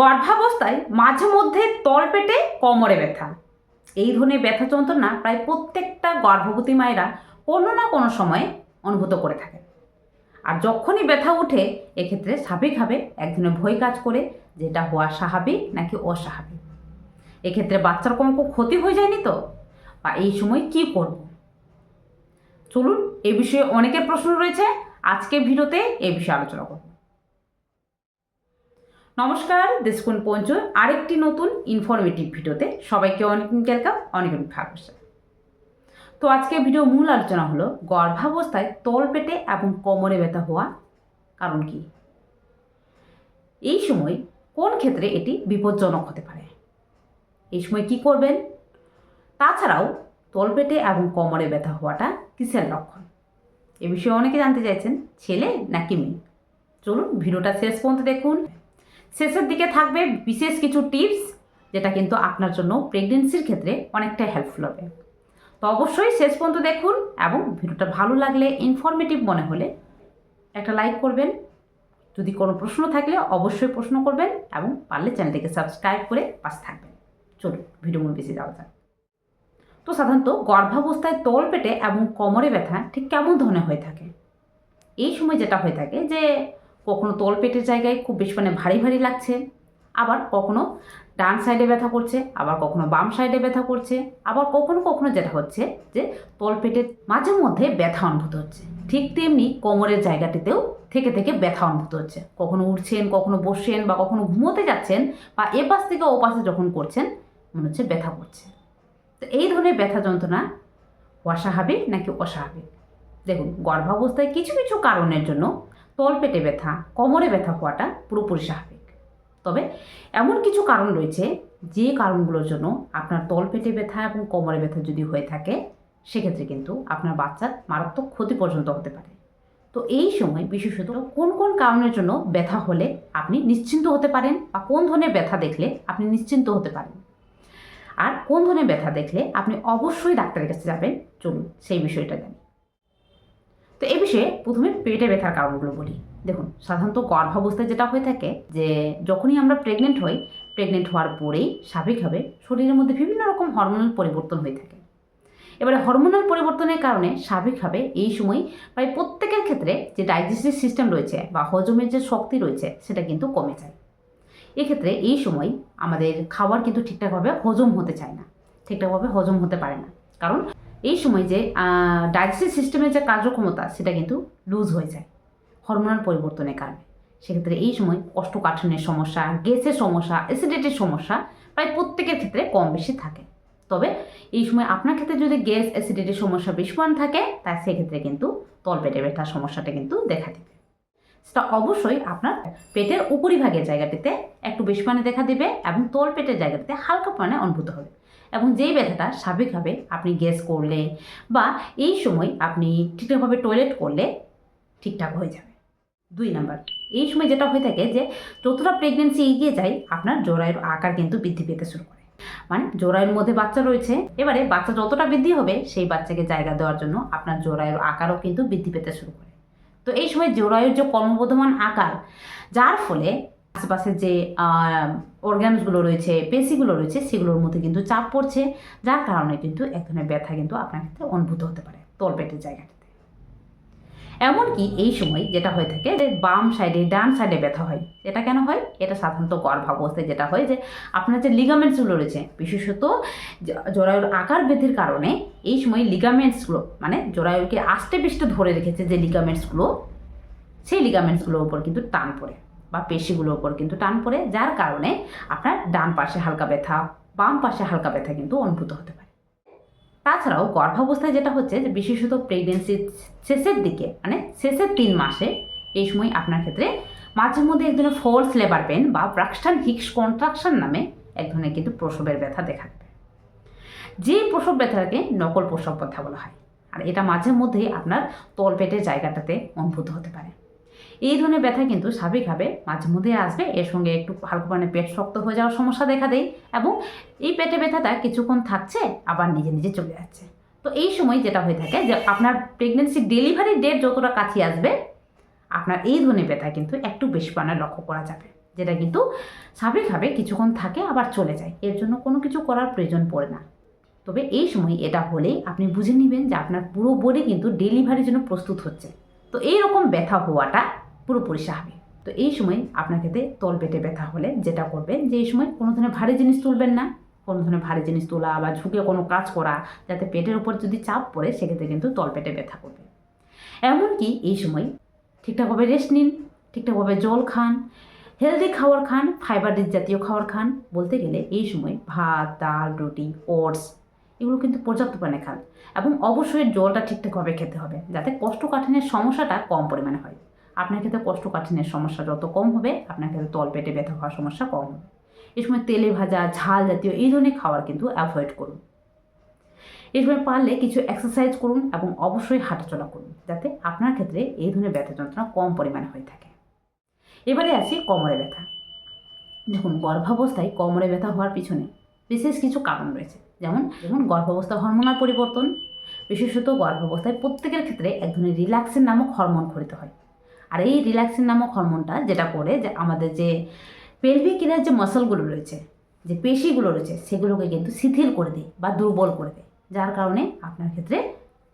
গর্ভাবস্থায় মাঝে মধ্যে তলপেটে কোমরে ব্যথা, এই ধরনের ব্যথা যন্ত্রণা প্রায় প্রত্যেকটা গর্ভবতী মায়েরা কোনো না কোনো সময়ে অনুভূত করে থাকে। আর যখনই ব্যথা ওঠে এক্ষেত্রে স্বাভাবিকভাবে এক ধরনের ভয় কাজ করে, যেটা হওয়া স্বাভাবিক নাকি অস্বাভাবিক। এক্ষেত্রে বাচ্চার কোনো ক্ষতি হয়ে যায়নি তো, বা এই সময় কি করব? চলুন, এই বিষয়ে অনেকের প্রশ্ন রয়েছে, আজকে ভিডিওতে এই বিষয়ে আলোচনা করব। নমস্কার, দেশকুন পঞ্চু আরেকটি নতুন ইনফরমেটিভ ভিডিওতে সবাইকে অনেক ওয়েলকাম, অনেক ভালোবাসা। তো আজকে ভিডিও মূল আলোচনা হলো গর্ভাবস্থায় তলপেটে এবং কোমরে ব্যথা হওয়া কারণ কি, এই সময় কোন ক্ষেত্রে এটি বিপজ্জনক হতে পারে, এই সময় কি করবেন, তাছাড়াও তলপেটে এবং কোমরে ব্যথা হওয়াটা কিসের লক্ষণ, এ বিষয়ে অনেকে জানতে চাইছেন, ছেলে নাকি মেয়ে। চলুন ভিডিওটা শেষ পর্যন্ত দেখুন। শেষের দিকে থাকবে বিশেষ কিছু টিপস, যেটা কিন্তু আপনার জন্য প্রেগনেন্সির ক্ষেত্রে অনেকটাই হেল্পফুল হবে। তো অবশ্যই শেষ পর্যন্ত দেখুন, এবং ভিডিওটা ভালো লাগলে, ইনফরমেটিভ মনে হলে একটা লাইক করবেন। যদি কোনো প্রশ্ন থাকলে অবশ্যই প্রশ্ন করবেন, এবং পারলে চ্যানেলটিকে সাবস্ক্রাইব করে পাশে থাকবেন। চলুন ভিডিও মূল বেশি যাওয়া যাক। তো সাধারণত গর্ভাবস্থায় তলপেটে এবং কোমরে ব্যথা ঠিক কেমন ধরনের হয়ে থাকে? এই সময় যেটা হয়ে থাকে যে কখনো তলপেটের জায়গায় খুব বেশি ভারী ভারী লাগছে, আবার কখনো ডান সাইডে ব্যথা করছে, আবার কখনো বাম সাইডে ব্যথা করছে, আবার কখনো কখনো যেটা হচ্ছে যে তলপেটের মাঝে মধ্যে ব্যথা অনুভূত হচ্ছে। ঠিক তেমনি কোমরের জায়গাটিতেও থেকে থেকে ব্যথা অনুভূত হচ্ছে। কখনো উঠছেন, কখনো বসছেন, বা কখনো ঘুমোতে যাচ্ছেন, বা এ পাশ থেকে ও পাশে যখন করছেন মনে হচ্ছে ব্যথা করছে। তো এই ধরনের ব্যথা যন্ত্রণা অস্বাভাবিক নাকি অস্বাভাবিক? দেখুন, গর্ভাবস্থায় কিছু কিছু কারণের জন্য তলপেটে ব্যথা, কোমরে ব্যথা হওয়াটা পুরোপুরি স্বাভাবিক। তবে এমন কিছু কারণ রয়েছে যে কারণগুলোর জন্য আপনার তলপেটে ব্যথা এবং কোমরে ব্যথা যদি হয়ে থাকে, সেক্ষেত্রে কিন্তু আপনার বাচ্চার মারাত্মক ক্ষতি পর্যন্ত হতে পারে। তো এই সময় বিশেষত কোন কোন কারণের জন্য ব্যথা হলে আপনি নিশ্চিন্ত হতে পারেন, বা কোন ধরনের ব্যথা দেখলে আপনি নিশ্চিন্ত হতে পারেন, আর কোন ধরনের ব্যথা দেখলে আপনি অবশ্যই ডাক্তারের কাছে যাবেন, চলুন সেই বিষয়টা জানি। তো এই বিষয়ে প্রথমে পেটে ব্যথার কারণগুলো বলি। দেখুন, সাধারণত গর্ভাবস্থায় যেটা হয়ে থাকে যে যখনই আমরা প্রেগনেন্ট হওয়ার পরেই স্বাভাবিকভাবে শরীরের মধ্যে বিভিন্ন রকম হরমোনাল পরিবর্তন হয়ে থাকে। এবারে হরমোনাল পরিবর্তনের কারণে স্বাভাবিকভাবে এই সময় প্রায় প্রত্যেকের ক্ষেত্রে যে ডাইজেস্টিভ সিস্টেম রয়েছে বা হজমের যে শক্তি রয়েছে সেটা কিন্তু কমে যায়। এক্ষেত্রে এই সময় আমাদের খাবার কিন্তু ঠিকঠাকভাবে হজম হতে চায় না, ঠিকঠাকভাবে হজম হতে পারে না, কারণ এই সময় যে ডাইজেস্টিভ সিস্টেমের যে কার্যক্ষমতা সেটা কিন্তু লুজ হয়ে যায় হরমোনাল পরিবর্তনের কারণে। সেক্ষেত্রে এই সময় কোষ্ঠকাঠিন্যের সমস্যা, গ্যাসের সমস্যা, অ্যাসিডিটির সমস্যা প্রায় প্রত্যেকের ক্ষেত্রে কম বেশি থাকে। তবে এই সময় আপনার ক্ষেত্রে যদি গ্যাস অ্যাসিডিটির সমস্যা বেশি থাকে, তাই সেক্ষেত্রে কিন্তু তলপেটে ব্যথার সমস্যাটা কিন্তু দেখা দেবে। সেটা অবশ্যই আপনার পেটের উপরিভাগের জায়গাটিতে একটু বেশি দেখা দেবে, এবং তলপেটের জায়গাটিতে হালকা পরিমাণে অনুভূত হবে। এবং যেই ব্যথাটা স্বাভাবিকভাবে আপনি গ্যাস করলে বা এই সময় আপনি ঠিকঠাকভাবে টয়লেট করলে ঠিকঠাক হয়ে যাবে। 2 নাম্বার, এই সময় যেটা হয়ে থাকে যে যতটা প্রেগনেন্সি এগিয়ে যায় আপনার জরায়ুর আকার কিন্তু বৃদ্ধি পেতে শুরু করে। মানে জরায়ুর মধ্যে বাচ্চা রয়েছে, এবারে বাচ্চা যতটা বৃদ্ধি হবে সেই বাচ্চাকে জায়গা দেওয়ার জন্য আপনার জরায়ুর আকারও কিন্তু বৃদ্ধি পেতে শুরু করে। তো এই সময় জরায়ুর যে কর্মবর্ধমান আকার, যার ফলে আশেপাশে যে অর্গানসগুলো রয়েছে, পেশিগুলো রয়েছে, সেগুলোর মধ্যে কিন্তু চাপ পড়ছে, যার কারণে কিন্তু এক ধরনের ব্যথা কিন্তু আপনার ক্ষেত্রে অনুভূত হতে পারে তলপেটের জায়গাটাতে। এমনকি এই সময় যেটা হয়ে থাকে যে বাম সাইডে ডান সাইডে ব্যথা হয়। এটা কেন হয়? এটা সাধারণত গর্ভাবস্থায় যেটা হয় যে আপনার যে লিগামেন্টসগুলো রয়েছে, বিশেষত জরায়ুর আকার বৃদ্ধির কারণে এই সময় লিগামেন্টসগুলো, মানে জরায়ুকে আষ্টে পৃষ্ঠে ধরে রেখেছে যে লিগামেন্টসগুলো, সেই লিগামেন্টসগুলোর উপর কিন্তু টান পড়ে, বা পেশিগুলোর উপর কিন্তু টান পড়ে, যার কারণে আপনার ডান পাশে হালকা ব্যথা, বাম পাশে হালকা ব্যথা কিন্তু অনুভূত হতে পারে। তাছাড়াও গর্ভাবস্থায় যেটা হচ্ছে যে বিশেষত প্রেগনেন্সির শেষের দিকে, মানে শেষের 3 মাসে, এই সময় আপনার ক্ষেত্রে মাঝে মধ্যে এক ধরনের ফলস লেবার পেন বা ব্রাক্সটন হিক্স কন্ট্রাকশন নামে এক ধরনের কিন্তু প্রসবের ব্যথা দেখা দেবে। যে প্রসব ব্যথাকে নকল প্রসব ব্যথা বলা হয়, আর এটা মাঝে মধ্যেই আপনার তলপেটের জায়গাটাতে অনুভূত হতে পারে। এই ধরনের ব্যথা কিন্তু স্বাভাবিকভাবে মাঝে মধ্যে আসবে, এর সঙ্গে একটু হালকা পেট শক্ত হয়ে যাওয়ার সমস্যা দেখা দেয়, এবং এই পেটে ব্যথাটা কিছুক্ষণ থাকছে আবার নিজে নিজে চলে যাচ্ছে। তো এই সময় যেটা হয়ে থাকে যে আপনার প্রেগনেন্সি ডেলিভারি ডেট যতটা কাছে আসবে, আপনার এই ধরনের ব্যথা কিন্তু একটু বেশি পরিমাণে লক্ষ্য করা যাবে। যেটা কিন্তু স্বাভাবিকভাবে কিছুক্ষণ থাকে আবার চলে যায়, এর জন্য কোনো কিছু করার প্রয়োজন পড়ে না। তবে এই সময় এটা হলেই আপনি বুঝে নেবেন যে আপনার পুরো বডি কিন্তু ডেলিভারির জন্য প্রস্তুত হচ্ছে। তো এই রকম ব্যথা হওয়াটা পুরোপুরি স্বাভাবিক। তো এই সময় আপনার ক্ষেত্রে তলপেটে ব্যথা হলে যেটা করবেন যে এই সময় কোনো ধরনের ভারী জিনিস তুলবেন না। কোনো ধরনের ভারী জিনিস তোলা বা ঝুঁকে কোনো কাজ করা যাতে পেটের উপর যদি চাপ পড়ে সেক্ষেত্রে কিন্তু তলপেটে ব্যথা করবে। এমনকি এই সময় ঠিকঠাকভাবে রেস্ট নিন, ঠিকঠাকভাবে জল খান, হেলদি খাবার খান, ফাইবার রিচ জাতীয় খাবার খান। বলতে গেলে এই সময় ভাত, ডাল, রুটি, ওটস এগুলো কিন্তু পর্যাপ্ত পরিমাণে খান এবং অবশ্যই জলটা ঠিকঠাকভাবে খেতে হবে যাতে কোষ্ঠকাঠিন্যের সমস্যাটা কম পরিমাণে হয়। আপনার ক্ষেত্রে কোষ্ঠকাঠিন্যের সমস্যা যত কম হবে আপনার ক্ষেত্রে তলপেটে ব্যথা হওয়ার সমস্যা কম হবে। এই সময় তেলে ভাজা, ঝাল জাতীয় এই ধরনের খাবার কিন্তু অ্যাভয়েড করুন। এই সময় পারলে কিছু এক্সারসাইজ করুন এবং অবশ্যই হাঁটাচলা করুন যাতে আপনার ক্ষেত্রে এই ধরনের ব্যথা যন্ত্রণা কম পরিমাণে হয়ে থাকে। এবারে আসি কোমরে ব্যথা। দেখুন, গর্ভাবস্থায় কোমরে ব্যথা হওয়ার পিছনে বিশেষ কিছু কারণ রয়েছে। যেমন গর্ভাবস্থা হরমোনাল পরিবর্তন। বিশেষত গর্ভাবস্থায় প্রত্যেকের ক্ষেত্রে এক ধরনের রিল্যাক্সিন নামক হরমোন ক্ষরিত হয়। আর এই রিল্যাক্সিন নামক হরমোনটা যেটা করে যে আমাদের যে পেলভিক এরিয়ার যে মাসলগুলো রয়েছে, যে পেশিগুলো রয়েছে সেগুলোকে কিন্তু শিথিল করে দেয় বা দুর্বল করে দেয়, যার কারণে আপনার ক্ষেত্রে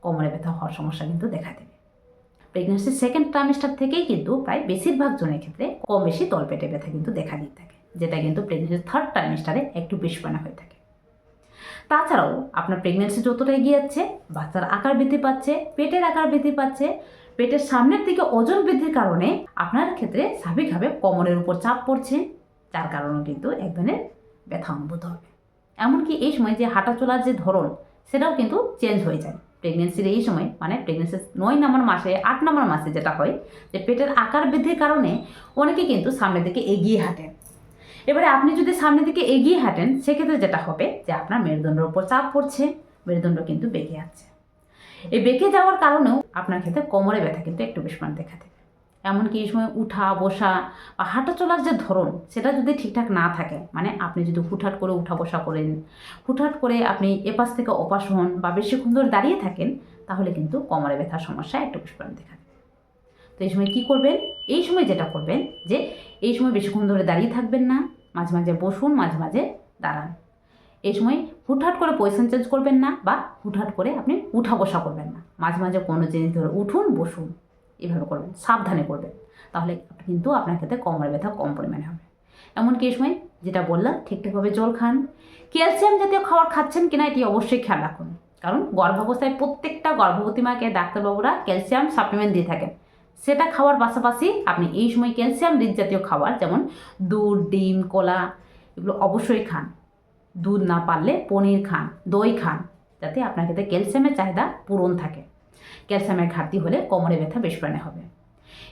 কোমরে ব্যথা হওয়ার সমস্যা কিন্তু দেখা দেবে। প্রেগনেন্সির সেকেন্ড ট্রাইমেস্টার থেকেই কিন্তু প্রায় বেশিরভাগ জনের ক্ষেত্রে কম বেশি তলপেটে ব্যথা কিন্তু দেখা দিয়ে থাকে, যেটা কিন্তু প্রেগনেন্সির থার্ড ট্রাইমেস্টারে একটু বেশি পানা হয়ে থাকে। তাছাড়াও আপনার প্রেগনেন্সি যতটা এগিয়ে যাচ্ছে বাচ্চার আকার বৃদ্ধি পাচ্ছে, পেটের আকার বৃদ্ধি পাচ্ছে, পেটের সামনের দিকে ওজন বৃদ্ধির কারণে আপনার ক্ষেত্রে স্বাভাবিকভাবে কোমরের উপর চাপ পড়ছে, যার কারণে কিন্তু এক ধরনের ব্যথা অনুভূত হবে। এমনকি এই সময় যে হাঁটা চলার যে ধরন সেটাও কিন্তু চেঞ্জ হয়ে যায়। প্রেগনেন্সির এই সময় মানে প্রেগনেন্সির 9 নম্বর মাসে 8 নম্বর মাসে যেটা হয় যে পেটের আকার বৃদ্ধির কারণে অনেকে কিন্তু সামনের দিকে এগিয়ে হাঁটেন। এবারে আপনি যদি সামনের দিকে এগিয়ে হাঁটেন সেক্ষেত্রে যেটা হবে যে আপনার মেরুদণ্ডের উপর চাপ পড়ছে, মেরুদণ্ড কিন্তু বেঁকে যাচ্ছে। এই বেঁকে যাওয়ার কারণেও আপনার ক্ষেত্রে কোমরে ব্যথা কিন্তু একটু বেশি দেখা দেবে। এমনকি এই সময় উঠা বসা বা হাঁটা চলার যে ধরন সেটা যদি ঠিকঠাক না থাকে, মানে আপনি যদি হুটহাট করে উঠা বসা করেন, হুটহাট করে আপনি এপাশ থেকে ওপাশ হন বা বেশিক্ষণ ধরে দাঁড়িয়ে থাকেন, তাহলে কিন্তু কোমরে ব্যথার সমস্যা একটু বেশি দেখা দেবে। তো এই সময় কী করবেন? এই সময় যেটা করবেন যে এই সময় বেশিক্ষণ ধরে দাঁড়িয়ে থাকবেন না, মাঝে মাঝে বসুন, মাঝে মাঝে দাঁড়ান। এই সময় হুটহাট করে পজিশন চেঞ্জ করবেন না বা হুটহাট করে আপনি উঠা বসা করবেন না, মাঝে মাঝে কোনো জিনিস ধরে উঠুন বসুন, এভাবে করবেন, সাবধানে করবেন। তাহলে কিন্তু আপনার ক্ষেত্রে কোমরে ব্যথা কম পরিমাণে হবে। এমনকি এই সময় যেটা বললাম ঠিকঠাকভাবে জল খান, ক্যালসিয়াম জাতীয় খাবার খাচ্ছেন কিনা এটি অবশ্যই খেয়াল রাখুন, কারণ গর্ভাবস্থায় প্রত্যেকটা গর্ভবতী মাকে ডাক্তারবাবুরা ক্যালসিয়াম সাপ্লিমেন্ট দিয়ে থাকেন। সেটা খাওয়ার পাশাপাশি আপনি এই সময় ক্যালসিয়াম রিচ জাতীয় খাবার যেমন দুধ, ডিম, কলা এগুলো অবশ্যই খান। দুধ না পারলে পনির খান, দই খান, যাতে আপনার ক্ষেত্রে ক্যালসিয়ামের চাহিদা পূরণ থাকে। ক্যালসিয়ামের ঘাটতি হলে কোমরে ব্যথা বেশ পরিমাণে হবে।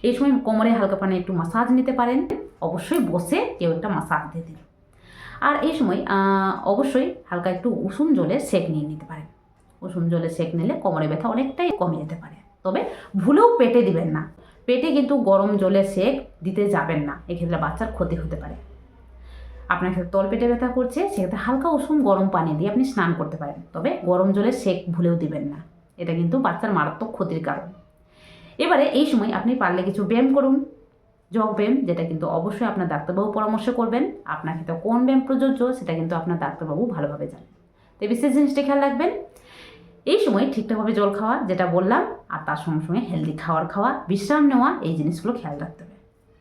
এই সময় কোমরে হালকা পানি একটু মাসাজ নিতে পারেন, অবশ্যই বসে কেউ একটা মাসাজ দিয়ে দিন। আর এই সময় অবশ্যই হালকা একটু উষুম জলে সেঁক নিয়ে নিতে পারেন। উষুম জলে সেঁক নিলে কোমরে ব্যথা অনেকটাই কমে যেতে পারে। তবে ভুলেও পেটে দিবেন না, পেটে কিন্তু গরম জলে সেঁক দিতে যাবেন না, এক্ষেত্রে বাচ্চার ক্ষতি হতে পারে। আপনার ক্ষেত্রে তলপেটে ব্যথা করছে সেক্ষেত্রে হালকা উষুম গরম পানি দিয়ে আপনি স্নান করতে পারেন, তবে গরম জলে সেঁক ভুলেও দিবেন না, এটা কিন্তু বাচ্চার মারাত্মক ক্ষতির কারণ। এবারে এই সময় আপনি পারলে কিছু ব্যায়াম করুন, যোগ ব্যায়াম, যেটা কিন্তু অবশ্যই আপনার ডাক্তারবাবু পরামর্শ করবেন। আপনার ক্ষেত্রে কোন ব্যায়াম প্রযোজ্য সেটা কিন্তু আপনার ডাক্তারবাবু ভালোভাবে জানেন। তো এই বিশেষ জিনিসটা খেয়াল রাখবেন। এই সময় ঠিকঠাকভাবে জল খাওয়া যেটা বললাম, আর তার সঙ্গে সঙ্গে হেলদি খাবার খাওয়া, বিশ্রাম নেওয়া, এই জিনিসগুলো খেয়াল রাখতে হবে।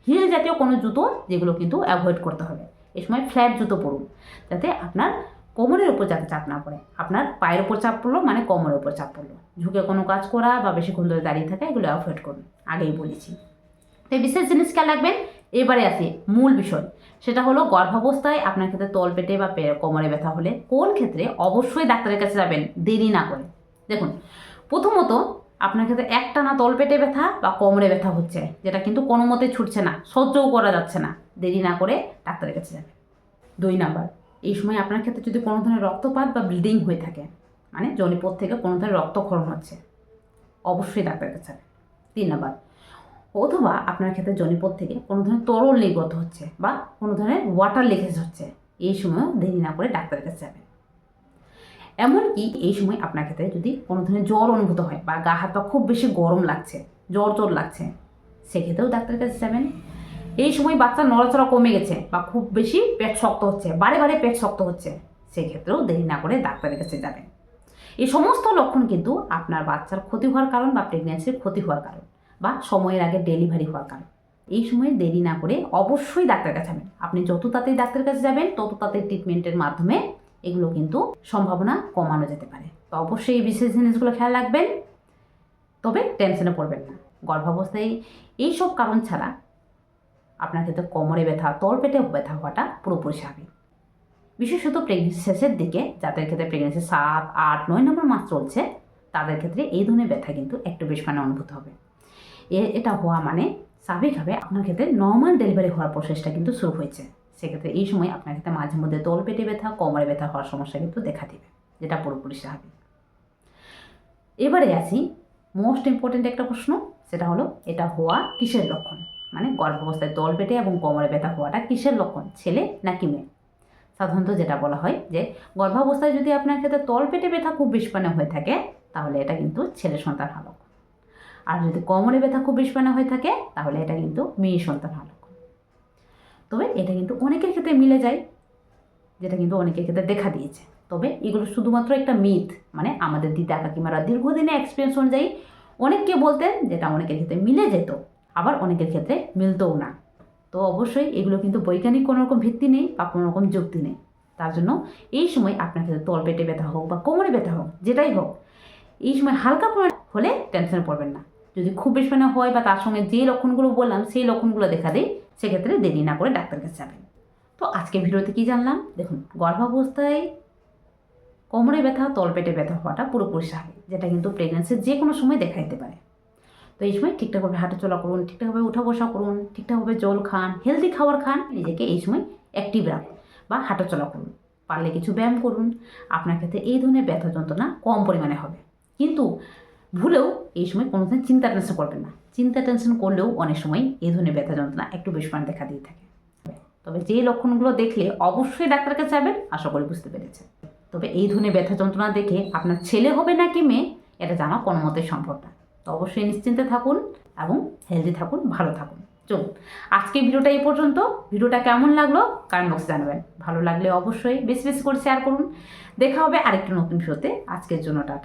হিল জাতীয় কোনো জুতো যেগুলো কিন্তু অ্যাভয়েড করতে হবে। এই সময় ফ্ল্যাট জুতো পরুন যাতে আপনার কোমরের উপর যাতে চাপ না পড়ে। আপনার পায়ের উপর চাপ পড়লো মানে কোমরের উপর চাপ পড়লো, ঝুঁকে কোনো কাজ করা বা বেশিক্ষণ ধরে দাঁড়িয়ে থাকা এগুলো অ্যাভয়েড করুন, আগেই বলেছি। তো এই বিশেষ জিনিস খেয়াল রাখবেন। এবারে আসি মূল বিষয়, সেটা হলো গর্ভাবস্থায় আপনার ক্ষেত্রে তলপেটে বা কোমরে ব্যথা হলে কোন ক্ষেত্রে অবশ্যই ডাক্তারের কাছে যাবেন দেরি না করে। দেখুন, প্রথমত আপনার ক্ষেত্রে একটানা তলপেটে ব্যথা বা কোমরে ব্যথা হচ্ছে, যেটা কিন্তু কোনো মতে ছুটছে না, সহ্যও করা যাচ্ছে না, দেরি না করে ডাক্তারের কাছে যাবেন। 2 নাম্বার, এই সময় আপনার ক্ষেত্রে যদি কোনো ধরনের রক্তপাত বা ব্লিডিং হয়ে থাকে, মানে জনিপথ থেকে কোনো ধরনের রক্তক্ষরণ হচ্ছে, অবশ্যই ডাক্তারের কাছে যাবেন। 3 নাম্বার, অথবা আপনার ক্ষেত্রে জনিপথ থেকে কোনো ধরনের তরল নির্গত হচ্ছে বা কোনো ধরনের ওয়াটার লিকেজ হচ্ছে, এই সময়ও দেরি না করে ডাক্তারের কাছে যাবেন। এমনকি এই সময় আপনার ক্ষেত্রে যদি কোনো ধরনের জ্বর অনুভূত হয় বা গা হাত পা খুব বেশি গরম লাগছে, জ্বর লাগছে, সেক্ষেত্রেও ডাক্তারের কাছে যাবেন। এই সময় বাচ্চার নড়াচড়া কমে গেছে বা খুব বেশি পেট শক্ত হচ্ছে, বারে বারে পেট শক্ত হচ্ছে, সেই ক্ষেত্রেও দেরি না করে ডাক্তারের কাছে যাবেন। এই সমস্ত লক্ষণ কিন্তু আপনার বাচ্চার ক্ষতি হওয়ার কারণ বা প্রেগন্যান্সির ক্ষতি হওয়ার কারণ বা সময়ের আগে ডেলিভারি হওয়ার কারণ। এই সময়ে দেরি না করে অবশ্যই ডাক্তারের কাছে যাবেন। আপনি যত তাড়াতাড়ি ডাক্তারের কাছে যাবেন তত তাড়াতাড়ি ট্রিটমেন্টের মাধ্যমে এগুলো কিন্তু সম্ভাবনা কমানো যেতে পারে। তো অবশ্যই এই বিশেষ জিনিসগুলো খেয়াল রাখবেন, তবে টেনশনে পড়বেন না। গর্ভাবস্থায় এইসব কারণ ছাড়া আপনার ক্ষেত্রে কোমরে ব্যথা, তলপেটে ব্যথা হওয়াটা পুরোপুরি স্বাভাবিক। বিশেষত প্রেগনেন্সি শেষের দিকে যাদের ক্ষেত্রে প্রেগনেন্সি 7, 8, 9 নম্বর মাস চলছে, তাদের ক্ষেত্রে এই ধরনের ব্যথা কিন্তু একটু বেশ অনুভূত হবে। এটা হওয়া মানে স্বাভাবিকভাবে আপনার ক্ষেত্রে নর্মাল ডেলিভারি হওয়ার প্রসেসটা কিন্তু শুরু হয়েছে। সেক্ষেত্রে এই সময় আপনার ক্ষেত্রে মাঝে মধ্যে তলপেটে ব্যথা, কোমরে ব্যথা হওয়ার সমস্যা কিন্তু দেখা দেবে, যেটা পুরোপুরি স্বাভাবিক। এবারে আসি মোস্ট ইম্পর্টেন্ট একটা প্রশ্ন, সেটা হলো এটা হওয়া কিসের লক্ষণ, মানে গর্ভাবস্থায় তলপেটে এবং কোমরে ব্যথা হওয়াটা কিসের লক্ষণ, ছেলে নাকি মেয়ে? সাধারণত যেটা বলা হয় যে গর্ভাবস্থায় যদি আপনার ক্ষেত্রে তলপেটে ব্যথা খুব বেশি হয়ে থাকে, তাহলে এটা কিন্তু ছেলে সন্তান হওয়ার লক্ষণ। আর যদি কোমরে ব্যথা খুব বেশি হয়ে থাকে, তাহলে এটা কিন্তু মেয়ে সন্তান হওয়ার লক্ষণ। তবে এটা কিন্তু অনেকের ক্ষেত্রে মিলে যায়, যেটা কিন্তু অনেকের ক্ষেত্রে দেখা দিয়েছে। তবে এগুলো শুধুমাত্র একটা মিথ, মানে আমাদের দিদা কাকিমারা দীর্ঘদিনের এক্সপিরিয়েন্স অনুযায়ী অনেককে বলতেন যেটা অনেকের ক্ষেত্রে মিলে যেত, আবার অনেকের ক্ষেত্রে মিলতও না। তো অবশ্যই এগুলো কিন্তু বৈজ্ঞানিক কোনো রকম ভিত্তি নেই বা কোনো রকম যুক্তি নেই। তার জন্য এই সময় আপনার ক্ষেত্রে তলপেটে ব্যথা হোক বা কোমরে ব্যথা হোক, যেটাই হোক, এই সময় হালকা হলে টেনশনে পড়বেন না। যদি খুব বেশি হয় বা তার সঙ্গে যে লক্ষণগুলো বললাম সেই লক্ষণগুলো দেখা দেয়, সেক্ষেত্রে দেরি না করে ডাক্তারের কাছে যাবেন। তো আজকে ভিডিওতে কী জানলাম, দেখুন গর্ভাবস্থায় কোমরে ব্যথা, তলপেটে ব্যথা হওয়াটা পুরোপুরি স্বাভাবিক, যেটা কিন্তু প্রেগনেন্সির যে কোনো সময় দেখা দিতে পারে। তো এই সময় ঠিকঠাকভাবে হাঁটাচলা করুন, ঠিকঠাকভাবে উঠা বসা করুন, ঠিকঠাকভাবে জল খান, হেলদি খাবার খান, নিজেকে এই সময় অ্যাক্টিভ রাখুন বা হাঁটাচলা করুন, পারলে কিছু ব্যায়াম করুন। আপনার ক্ষেত্রে এই ধরনের ব্যথা যন্ত্রণা কম পরিমাণে হবে। কিন্তু ভুলেও এই সময় কোনো দিন চিন্তা টেনশন করবেন না। চিন্তা টেনশন করলেও অনেক সময় এই ধরনের ব্যথা যন্ত্রণা একটু বেশি পরিমাণে দেখা দিয়ে থাকে। তবে যে লক্ষণগুলো দেখলে অবশ্যই ডাক্তারের কাছে যাবেন, আশা করি বুঝতে পেরেছেন। তবে এই ধরনের ব্যথা যন্ত্রণা দেখে আপনার ছেলে হবে নাকি মেয়ে, এটা জানা কোনো মতেই সম্ভব না। তো অবশ্যই নিশ্চিন্তে থাকুন এবং হেলদি থাকুন, ভালো থাকুন। চলুন আজকে ভিডিওটা এই পর্যন্ত। ভিডিওটা কেমন লাগলো কমেন্ট বক্সে জানাবেন। ভালো লাগলে অবশ্যই বেশি বেশি করে শেয়ার করুন। দেখা হবে আরেকটি নতুন ভিডিওতে। আজকের জন্য টাটা।